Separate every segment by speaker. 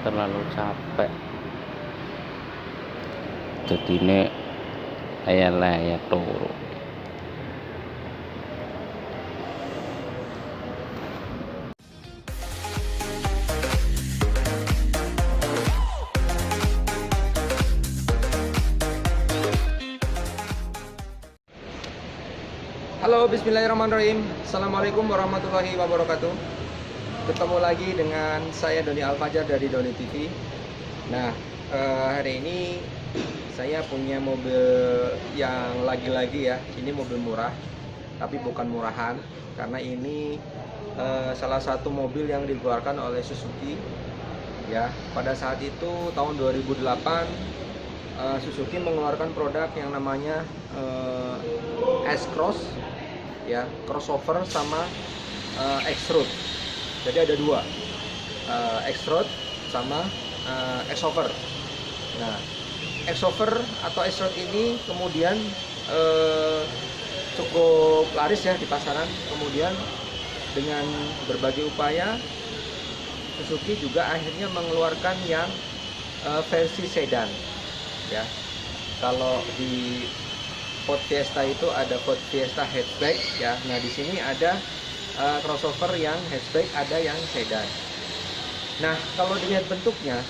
Speaker 1: terlalu capek jadine layar turu.
Speaker 2: Halo, bismillahirrahmanirrahim. Assalamualaikum warahmatullahi wabarakatuh. Ketemu lagi dengan saya Doni Alfajar dari Doni TV. Nah, hari ini saya punya mobil yang lagi-lagi ya. Ini mobil murah, tapi bukan murahan. Karena ini salah satu mobil yang dikeluarkan oleh Suzuki. Ya, pada saat itu tahun 2008 Suzuki mengeluarkan produk yang namanya S-Cross, ya, crossover sama X-Road. Jadi ada dua, X-Road sama X-Over. Nah, X-Over atau X-Road ini kemudian cukup laris ya di pasaran. Kemudian dengan berbagai upaya, Suzuki juga akhirnya mengeluarkan yang versi sedan. Ya, kalau di Ford Fiesta itu ada Ford Fiesta hatchback ya. Nah, di sini ada crossover yang hatchback, ada yang sedan. Nah, kalau dilihat bentuknya,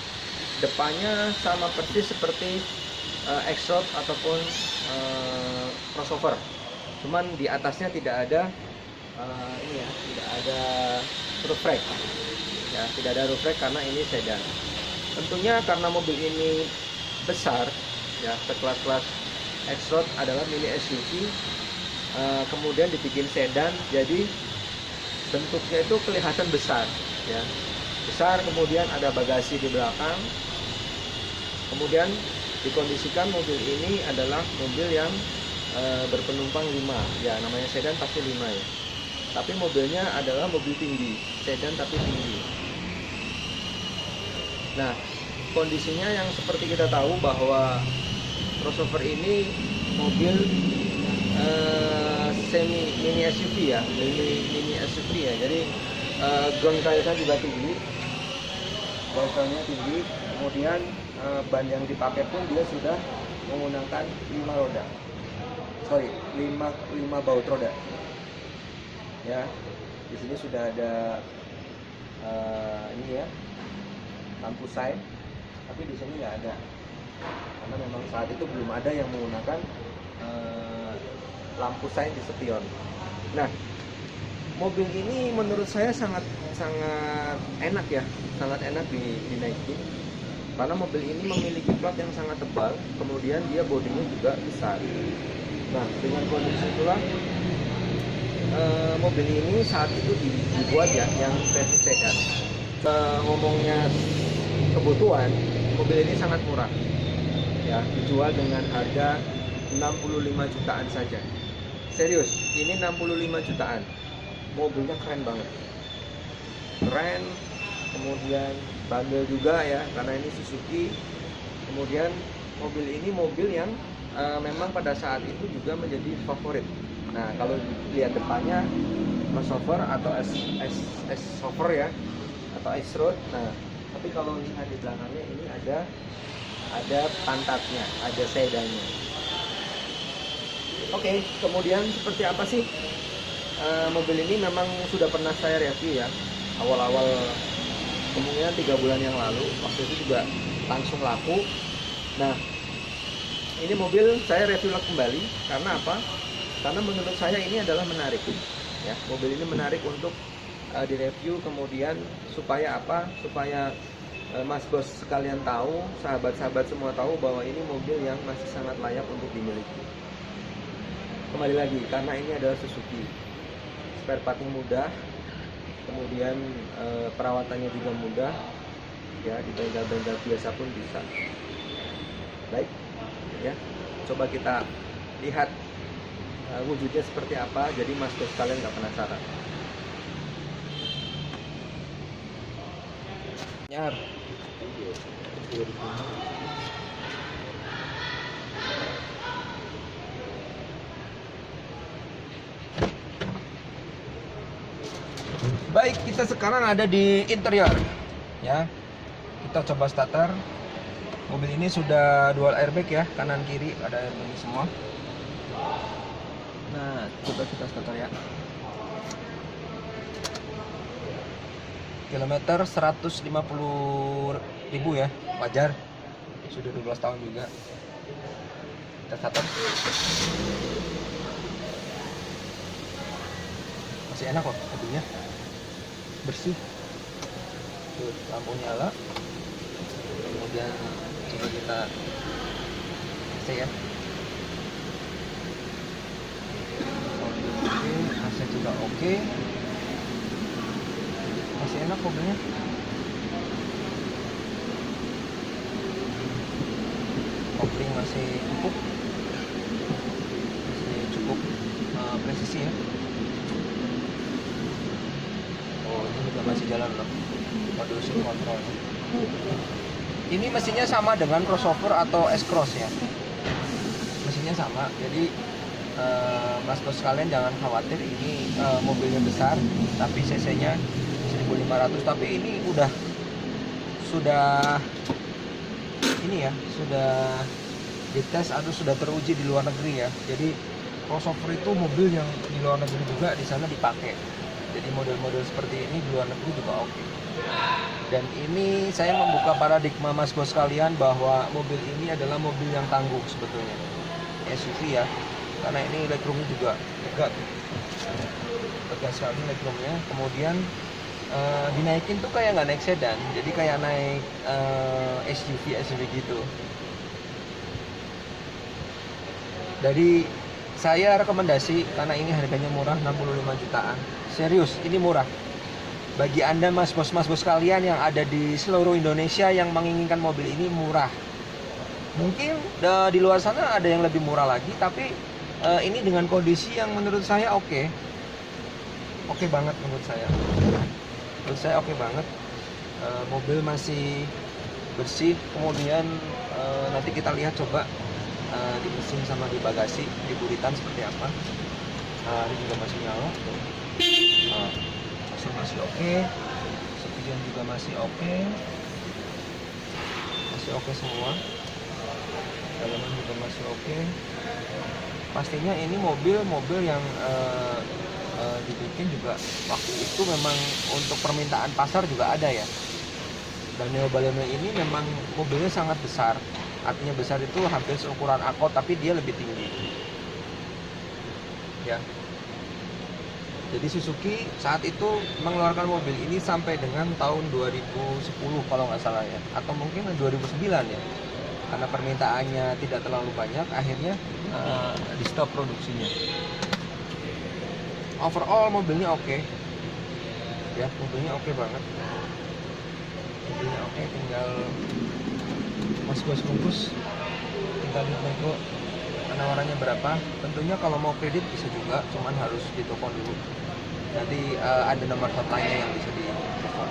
Speaker 2: depannya sama persis seperti X-Road ataupun crossover. Cuman di atasnya tidak ada ini ya, tidak ada roof rack. Ya, tidak ada roof rack karena ini sedan. Tentunya karena mobil ini besar ya, sekelas-kelas X-Road adalah mini SUV, kemudian dibikin sedan, jadi bentuknya itu kelihatan besar ya, besar. Kemudian ada bagasi di belakang, kemudian dikondisikan mobil ini adalah mobil yang berpenumpang 5 ya, namanya sedan pasti 5 ya, tapi mobilnya adalah mobil tinggi, sedan tapi tinggi. Nah, kondisinya yang seperti kita tahu bahwa crossover ini mobil semi mini SUV ya, mini SUV ya. Jadi ground clearance juga tinggi, groundnya tinggi. Kemudian ban yang dipakai pun dia sudah menggunakan 5 baut roda. Ya, di sini sudah ada ini ya, lampu sign, tapi di sini nggak ada. Karena memang saat itu belum ada yang menggunakan lampu sign di spion. Nah, mobil ini menurut saya sangat enak ya, sangat enak dinaikin. Karena mobil ini memiliki plat yang sangat tebal, kemudian dia bodinya juga besar. Nah, dengan kondisi itulah mobil ini saat itu dibuat ya, yang versi sedan. Ngomongnya kebutuhan, mobil ini sangat murah. Ya, dijual dengan harga 65 jutaan saja. Serius, ini 65 jutaan. Mobilnya keren banget. Keren, kemudian bandel juga ya, karena ini Suzuki. Kemudian mobil ini mobil yang memang pada saat itu juga menjadi favorit. Nah, kalau lihat depannya crossover atau S-Over ya, atau X-Road. Nah, tapi kalau lihat di belakangnya ini ada pantatnya, ada sedannya. Oke, kemudian seperti apa sih mobil ini? Memang sudah pernah saya review ya, awal-awal kemungkinan 3 bulan yang lalu. Waktu itu juga langsung laku. Nah, ini mobil saya review kembali karena apa? Karena menurut saya ini adalah menarik ya. Mobil ini menarik untuk direview, kemudian supaya apa? Supaya Mas Bos sekalian tahu, sahabat-sahabat semua tahu bahwa ini mobil yang masih sangat layak untuk dimiliki. Kembali lagi, karena ini adalah Suzuki, spare partnya mudah, kemudian perawatannya juga mudah, ya, di bengkel-bengkel biasa pun bisa. Baik, ya, coba kita lihat wujudnya seperti apa, jadi Mas Bos sekalian nggak penasaran. Nyar. Baik, kita sekarang ada di interior, ya. kita coba starter. Mobil ini sudah dual airbag ya, kanan kiri ada airbag semua. Nah, coba kita starter ya. Kilometer 150.000 ya, wajar. Sudah 12 tahun juga. Kita starter. Masih enak kok mobilnya, bersih. Tuh, lampu nyala. Kemudian coba kita AC ya. Oke, AC juga oke. Masih enak mobilnya. Kopling masih empuk, masih cukup presisi ya. Oh, ini juga masih jalan loh, mode shift control. Ini mesinnya sama dengan crossover atau S-Cross ya. Mesinnya sama, jadi mas bos sekalian jangan khawatir, ini mobilnya besar tapi cc-nya 1500, tapi ini sudah ini ya, sudah dites atau sudah teruji di luar negeri ya. Jadi crossover itu mobil yang di luar negeri juga di sana dipakai. Jadi model-model seperti ini di luar negeri juga oke. Dan ini saya membuka paradigma mas bos sekalian bahwa mobil ini adalah mobil yang tangguh sebetulnya, SUV ya, karena ini legroomnya juga lega sekali legroomnya. Kemudian dinaikin tuh kayak nggak naik sedan, jadi kayak naik SUV gitu. Dari saya rekomendasi, karena ini harganya murah, 65 jutaan. Serius, ini murah. Bagi Anda mas bos kalian yang ada di seluruh Indonesia yang menginginkan mobil ini, murah. Mungkin di luar sana ada yang lebih murah lagi, tapi ini dengan kondisi yang menurut saya oke banget menurut saya. Menurut saya oke banget. Mobil masih bersih. Kemudian nanti kita lihat coba di mesin sama di bagasi, di buritan seperti apa. Ini juga masih nyala. Masih oke. Spion juga masih oke. Masih oke semua. Dalaman juga masih oke. Pastinya ini mobil yang dibikin juga waktu itu memang untuk permintaan pasar juga ada ya. Dan Neo Baleno ini memang mobilnya sangat besar. Artinya besar itu hampir seukuran Accord, tapi dia lebih tinggi. Ya. Jadi Suzuki saat itu mengeluarkan mobil ini sampai dengan tahun 2010 kalau nggak salah ya, atau mungkin 2009 ya. Karena permintaannya tidak terlalu banyak, akhirnya di stop produksinya. Overall mobilnya oke. Ya, mobilnya oke banget. Mobilnya oke, tinggal mas bos bungkus, tinggal lihat nego penawarannya berapa. Tentunya kalau mau kredit bisa juga, cuman harus di toko dulu. Nanti ada nomor hotline yang bisa ditelepon.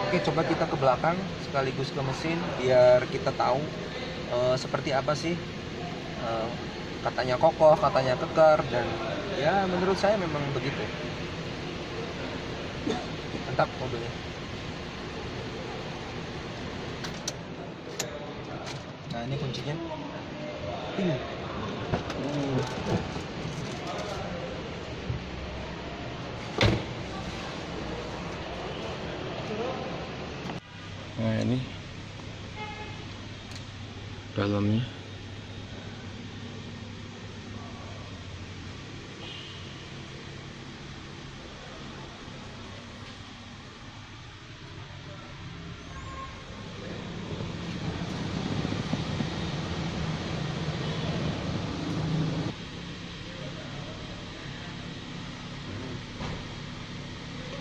Speaker 2: Oke, coba kita ke belakang sekaligus ke mesin biar kita tahu seperti apa sih. Katanya kokoh, katanya kekar, dan ya menurut saya memang begitu. Mantap mobilnya. Nah, ini kuncinya. Ping.
Speaker 1: Nah, ini dalamnya.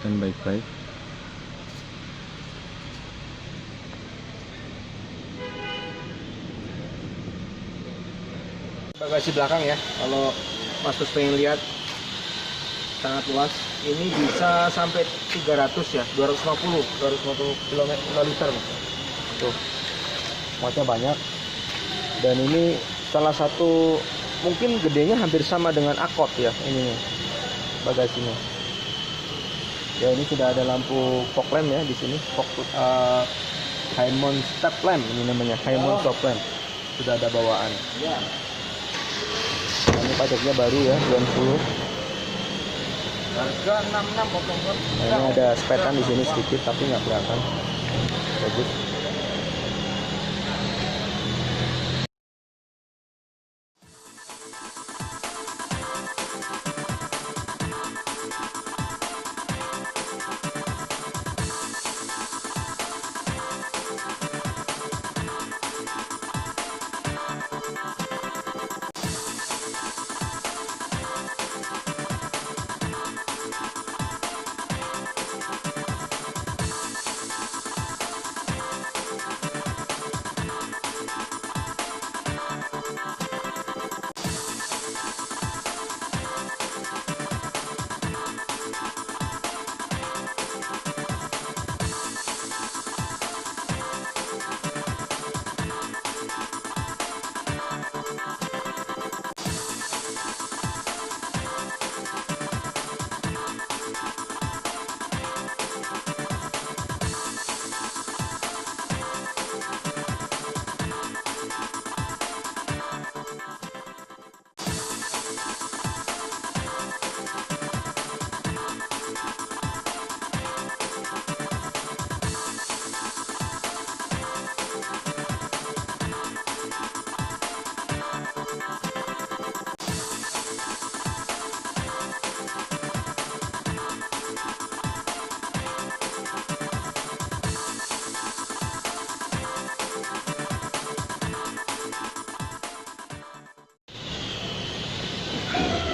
Speaker 1: Dan baik-baik.
Speaker 2: Bagasi belakang ya, kalau Mas Bos pengen lihat, sangat luas. Ini bisa sampai 300 ya, 250 kiloliter. Tuh, muatnya banyak. Dan ini salah satu, mungkin gedenya hampir sama dengan Accord ya ininya, bagasinya. Ya, ini sudah ada lampu fog lamp ya di sini. High mount step lamp ini namanya, high mount stop lamp. Sudah ada bawaan. Nah, ini pajaknya baru ya, bulan 10.
Speaker 3: Harga 66 potong.
Speaker 2: Nah, ini ada spetan di sini sedikit tapi nggak kelihatan. Bagus.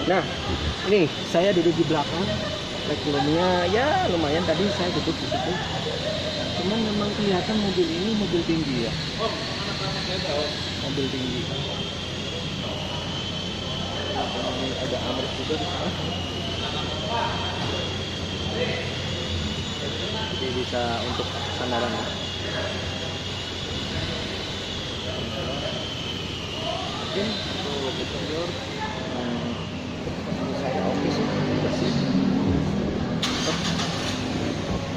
Speaker 2: Nah, ini saya duduk di belakang. Legroomnya ya lumayan, tadi saya duduk di situ. Cuman memang kelihatan mobil ini mobil tinggi ya. Mobil tinggi. Ini ada armrest juga di sana. Jadi bisa untuk sandaran. Mungkin untuk interior ini saya oke sih, bersih.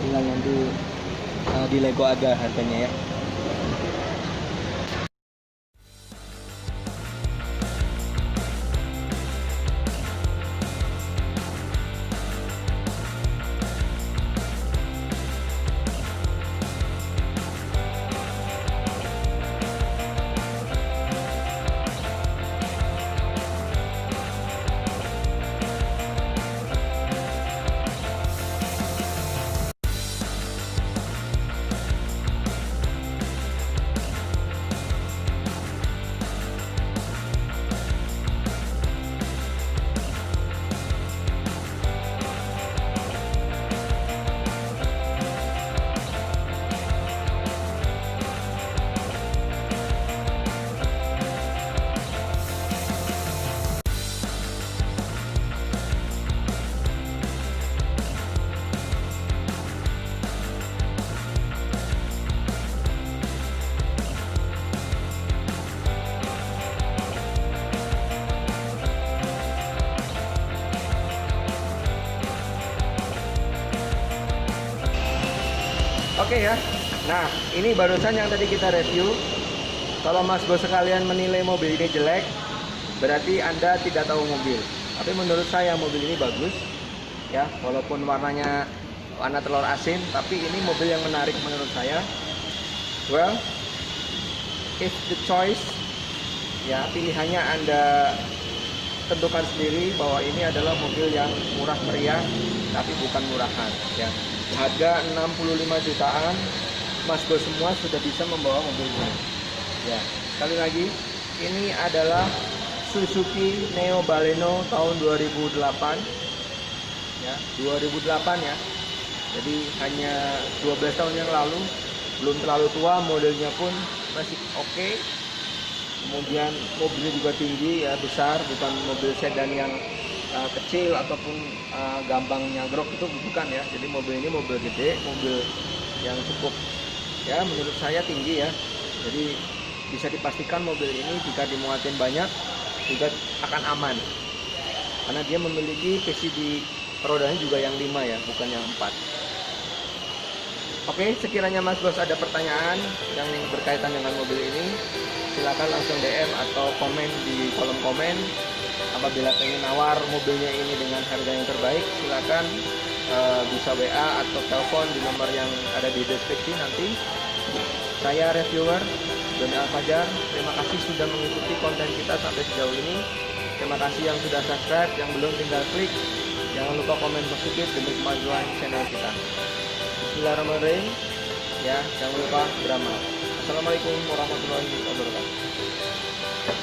Speaker 2: Tinggal nanti di Lego ada harganya ya. Oke ya. Nah, ini barusan yang tadi kita review. Kalau Mas Bos sekalian menilai mobil ini jelek, berarti Anda tidak tahu mobil. Tapi menurut saya mobil ini bagus. Ya, walaupun warnanya warna telur asin, tapi ini mobil yang menarik menurut saya. Well, if the choice, ya pilihannya Anda tentukan sendiri bahwa ini adalah mobil yang murah meriah, tapi bukan murahan. Ya. Harga 65 jutaan, Mas Bos semua sudah bisa membawa mobil ini. Ya, sekali lagi, ini adalah Suzuki Neo Baleno tahun 2008. Ya, 2008 ya. Jadi hanya 12 tahun yang lalu, belum terlalu tua, modelnya pun masih oke. Kemudian mobilnya juga tinggi ya, besar, bukan mobil sedan yang kecil ataupun gampang nyagrok, itu bukan ya. Jadi mobil ini mobil gede, mobil yang cukup ya menurut saya tinggi ya. Jadi bisa dipastikan mobil ini jika dimuatin banyak juga akan aman, karena dia memiliki PCD rodanya juga yang 5 ya, bukan yang 4. Oke, sekiranya Mas Bos ada pertanyaan yang berkaitan dengan mobil ini, silakan langsung DM atau komen di kolom komen. Apabila pengen nawar mobilnya ini dengan harga yang terbaik, silakan bisa WA atau telepon di nomor yang ada di deskripsi nanti. Saya reviewer Doni Alfajar, terima kasih sudah mengikuti konten kita sampai sejauh ini. Terima kasih yang sudah subscribe, yang belum tinggal klik. Jangan lupa komen positif demi kemajuan channel kita. Bismillahirrahmanirrahim. Ya, jangan lupa beramal. Assalamualaikum warahmatullahi wabarakatuh.